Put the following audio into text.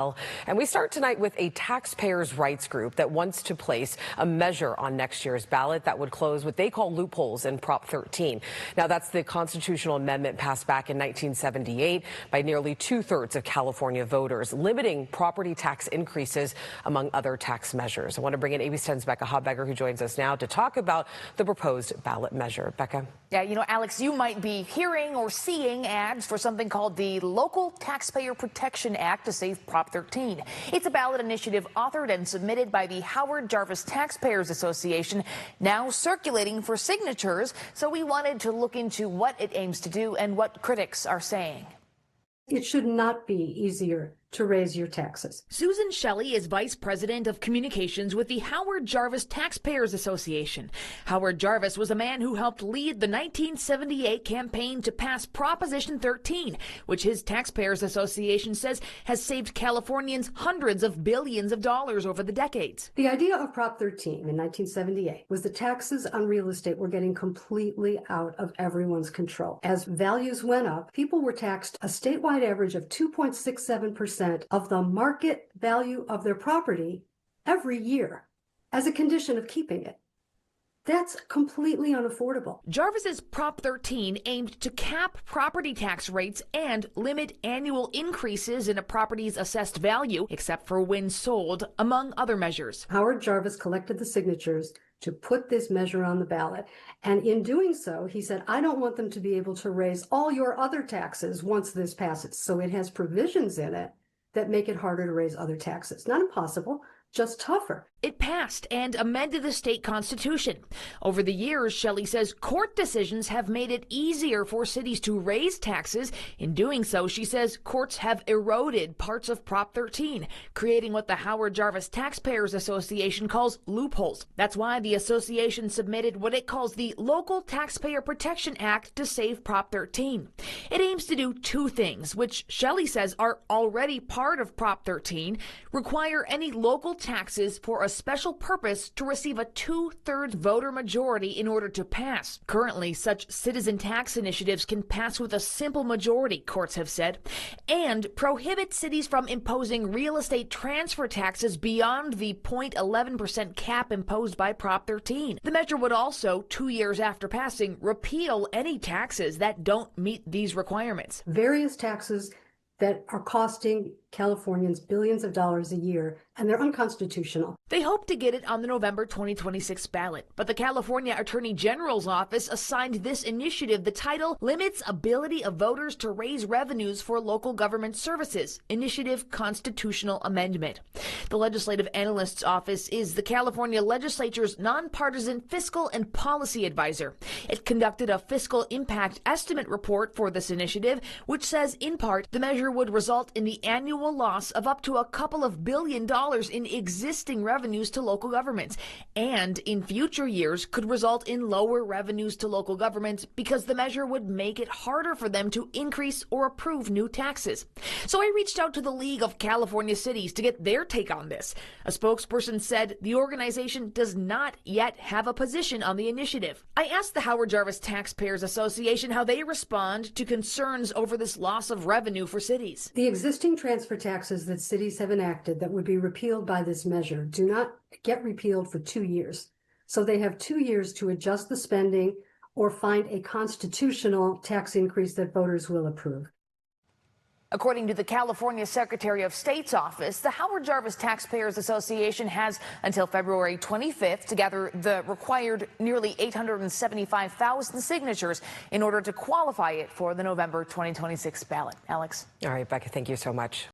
And we start tonight with a taxpayers' rights group that wants to place a measure on next year's ballot that would close what they call loopholes in Prop 13. Now, that's the constitutional amendment passed back in 1978 by nearly 2/3 of California voters, limiting property tax increases, among other tax measures. I want to bring in ABC 10's Becca Hobbecker, who joins us now to talk about the proposed ballot measure. Becca. Yeah, Alex, you might be hearing or seeing ads for something called the Local Taxpayer Protection Act to save Prop 13. It's a ballot initiative authored and submitted by the Howard Jarvis Taxpayers Association, now circulating for signatures. So we wanted to look into what it aims to do and what critics are saying. It should not be easier to raise your taxes. Susan Shelley is Vice President of Communications with the Howard Jarvis Taxpayers Association. Howard Jarvis was a man who helped lead the 1978 campaign to pass Proposition 13, which his Taxpayers Association says has saved Californians hundreds of billions of dollars over the decades. The idea of Prop 13 in 1978 was the taxes on real estate were getting completely out of everyone's control. As values went up, people were taxed a statewide average of 2.67% of the market value of their property every year as a condition of keeping it. That's completely unaffordable. Jarvis's Prop 13 aimed to cap property tax rates and limit annual increases in a property's assessed value, except for when sold, among other measures. Howard Jarvis collected the signatures to put this measure on the ballot. And in doing so, he said, I don't want them to be able to raise all your other taxes once this passes. So it has provisions in it that make it harder to raise other taxes. Not impossible, just tougher. It passed and amended the state constitution. Over the years, Shelley says court decisions have made it easier for cities to raise taxes. In doing so, she says courts have eroded parts of Prop 13, creating what the Howard Jarvis Taxpayers Association calls loopholes. That's why the association submitted what it calls the Local Taxpayer Protection Act to save Prop 13. It aims to do two things, which Shelley says are already part of Prop 13, require any local taxes for a special purpose to receive a 2/3 voter majority in order to pass. Currently, such citizen tax initiatives can pass with a simple majority, courts have said, and prohibit cities from imposing real estate transfer taxes beyond the 0.11% cap imposed by Prop 13. The measure would also, 2 years after passing, repeal any taxes that don't meet these requirements. Various taxes that are costing Californians billions of dollars a year, and they're unconstitutional. They hope to get it on the November 2026 ballot, but the California Attorney General's office assigned this initiative the title Limits Ability of Voters to Raise Revenues for Local Government Services, Initiative Constitutional Amendment. The Legislative Analyst's office is the California Legislature's nonpartisan fiscal and policy advisor. It conducted a fiscal impact estimate report for this initiative, which says, in part, the measure would result in the annual loss of up to a couple of $2 billion in existing revenues to local governments, and in future years could result in lower revenues to local governments because the measure would make it harder for them to increase or approve new taxes. So I reached out to the League of California Cities to get their take on this. A spokesperson said the organization does not yet have a position on the initiative. I asked the Howard Jarvis Taxpayers Association how they respond to concerns over this loss of revenue for cities. The existing transfer taxes that cities have enacted that would be repealed by this measure do not get repealed for 2 years. So they have 2 years to adjust the spending or find a constitutional tax increase that voters will approve. According to the California Secretary of State's office, the Howard Jarvis Taxpayers Association has until February 25th to gather the required nearly 875,000 signatures in order to qualify it for the November 2026 ballot. Alex. All right, Becca, thank you so much.